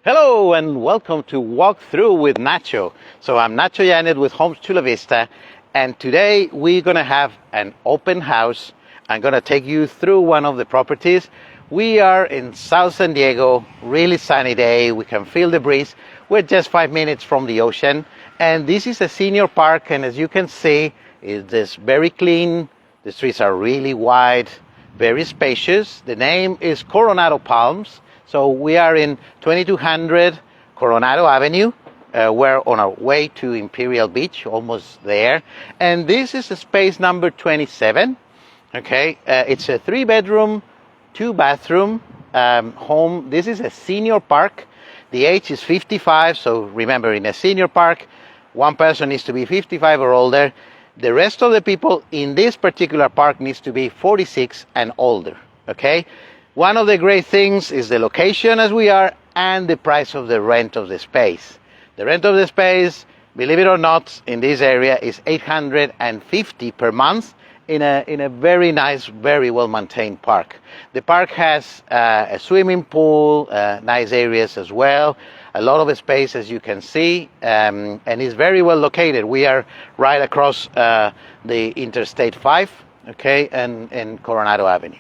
Hello and welcome to Walk Through with Nacho. So I'm Nacho Yanez with Homes Chula Vista, and today we're gonna have an open house. I'm gonna take you through one of the properties. We are in South San Diego, really sunny day. We can feel the breeze. We're just 5 minutes from the ocean, and this is a senior park. And as you can see, it's very clean. The streets are really wide, very spacious. The name is Coronado Palms. So we are in 2200 Coronado Avenue. We're on our way to Imperial Beach, almost there. And this is space number 27. Okay, it's a 3-bedroom, 2-bathroom home. This is a senior park. The age is 55. So remember, in a senior park, one person needs to be 55 or older. The rest of the people in this particular park needs to be 46 and older. Okay. One of the great things is the location as we are and the price of the rent of the space. The rent of the space, believe it or not, in this area is $850 per month in a very nice, very well-maintained park. The park has a swimming pool, nice areas as well, a lot of space as you can see, and is very well located. We are right across the Interstate 5, okay, and Coronado Avenue.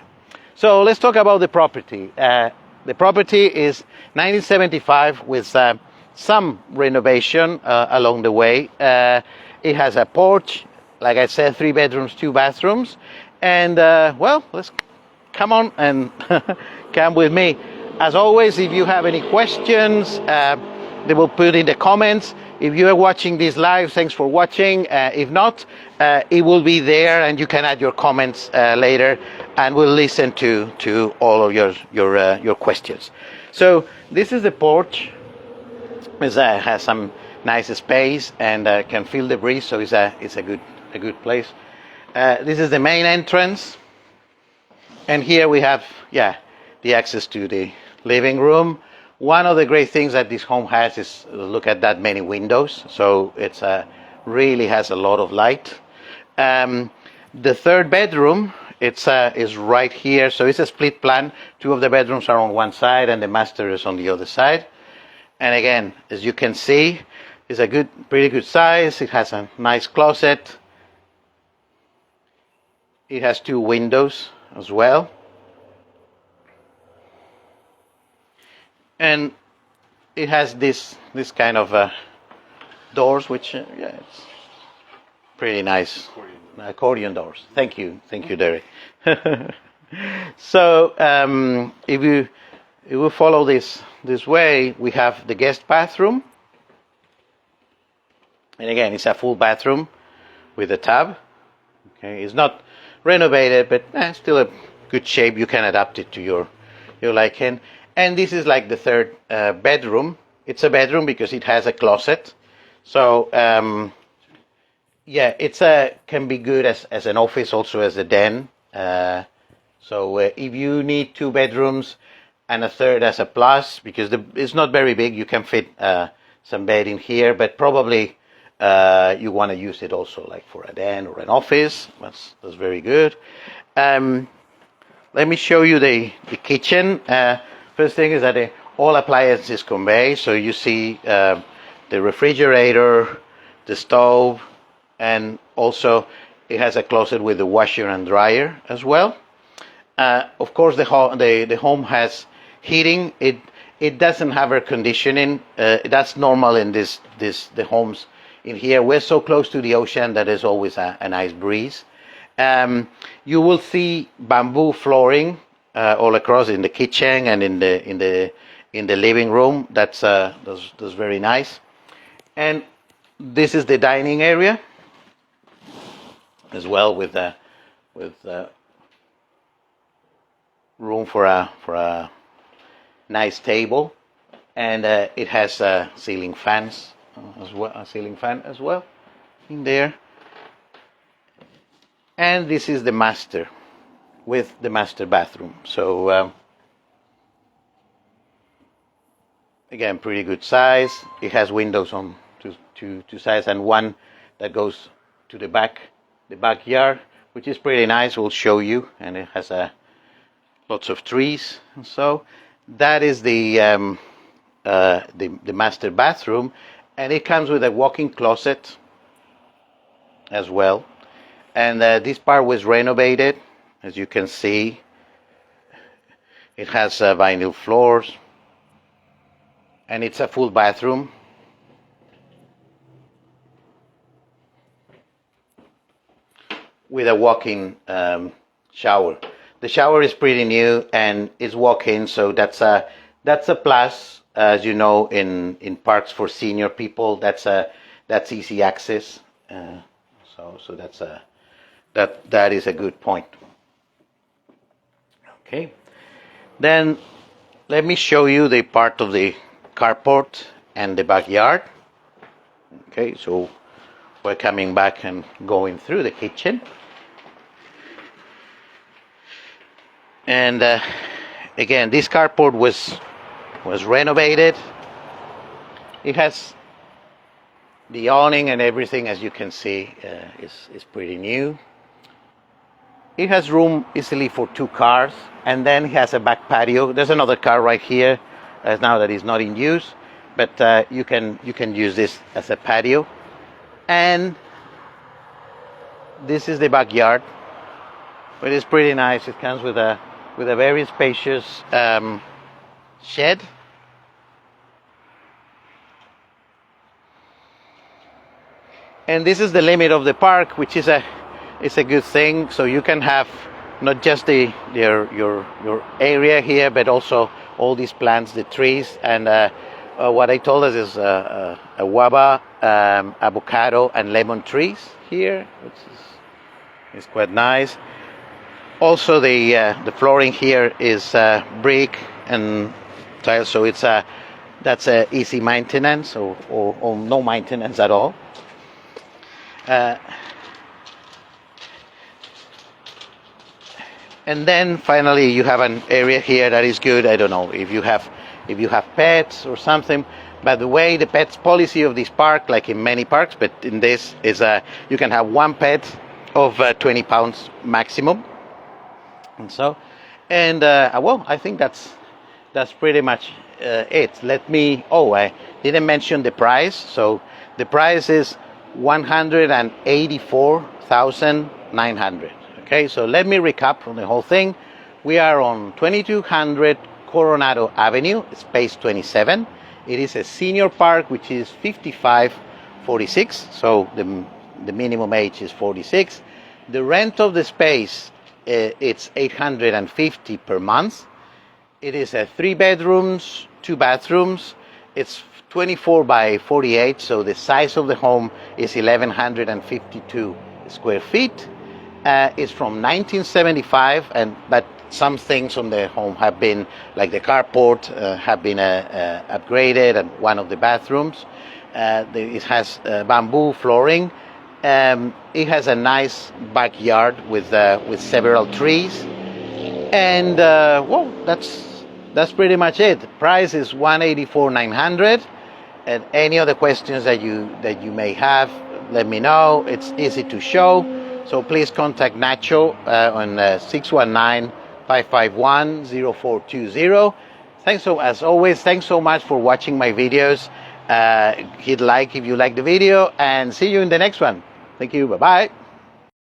So let's talk about the property. The property is 1975 with some renovation along the way. It has a porch, like I said, 3 bedrooms, 2 bathrooms. And well, let's come on and come with me. As always, if you have any questions, they will put in the comments. If you are watching this live, thanks for watching. If not, it will be there and you can add your comments later, and we'll listen to all of your questions. So this is the porch. It has some nice space and can feel the breeze, so it's a good place. This is the main entrance, and here we have the access to the living room. One of the great things that this home has is, look at that many windows, so it's really has a lot of light. The 3rd bedroom, is right here, so it's a split plan. 2 of the bedrooms are on one side and the master is on the other side. And again, as you can see, it's a pretty good size. It has a nice closet. It has 2 windows as well. And it has this kind of doors, which it's pretty nice. Accordion doors. Thank you, Derek. So if you follow this way, we have the guest bathroom, and again, it's a full bathroom with a tub. Okay, it's not renovated, but still a good shape. You can adapt it to your liking. And this is like the 3rd bedroom. It's a bedroom because it has a closet. So it's can be good as an office, also as a den. So if you need 2 bedrooms and a 3rd as a plus, because it's not very big, you can fit some bed in here, but probably you want to use it also like for a den or an office. That's very good. Let me show you the kitchen. First thing is that all appliances convey, so you see the refrigerator, the stove, and also it has a closet with the washer and dryer as well. Of course, the home has heating. It doesn't have air conditioning. That's normal in the homes in here. We're so close to the ocean that there's always a nice breeze. You will see bamboo flooring all across in the kitchen and in the living room. That's very nice. And this is the dining area as well, with room for a nice table, and it has ceiling fans as well, a ceiling fan as well in there. And this is the master with the master bathroom. So again, pretty good size. It has windows on two sides and one that goes to the backyard, which is pretty nice. We'll show you, and it has lots of trees. And so that is the the master bathroom, and it comes with a walk-in closet as well. And this part was renovated, as you can see. It has vinyl floors, and it's a full bathroom. With a walk-in shower. The shower is pretty new and it's walk-in, so that's a plus. As you know, in parks for senior people, that's easy access. So that is a good point. Okay, then let me show you the part of the carport and the backyard. Okay, so we're coming back and going through the kitchen. And again, this carport was renovated. It has the awning and everything, as you can see, is pretty new. It has room easily for 2 cars, and then it has a back patio. There's another car right here, as now that is not in use, but you can use this as a patio. And this is the backyard, but it's pretty nice. It comes with a very spacious shed. And this is the limit of the park, which is a good thing. So you can have not just your area here, but also all these plants, the trees, and what I told us is a guava, avocado, and lemon trees here, which is quite nice. Also, the flooring here is brick and tile, so that's a easy maintenance or no maintenance at all. And then finally, you have an area here that is good. I don't know if you have pets or something. By the way, the pets policy of this park, like in many parks, but in this is you can have 1 pet of 20 pounds maximum. And so, well, I think that's pretty much it. I didn't mention the price. So the price is $184,900. Okay, so let me recap on the whole thing. We are on 2200 Coronado Avenue, space 27. It is a senior park, which is 55-46. So the minimum age is 46. The rent of the space, it's $850 per month. It is 3 bedrooms, 2 bathrooms. It's 24 by 48, so the size of the home is 1,152 square feet. It's from 1975, but some things on the home have been, like the carport, have been upgraded, and one of the bathrooms. It has bamboo flooring. It has a nice backyard with several trees, and well, that's pretty much it. The price is $184,900. And any other questions that you may have, let me know. It's easy to show. So please contact Nacho on 619-551-0420. As always, thanks so much for watching my videos. Hit like if you like the video, and see you in the next one. Thank you. Bye-bye.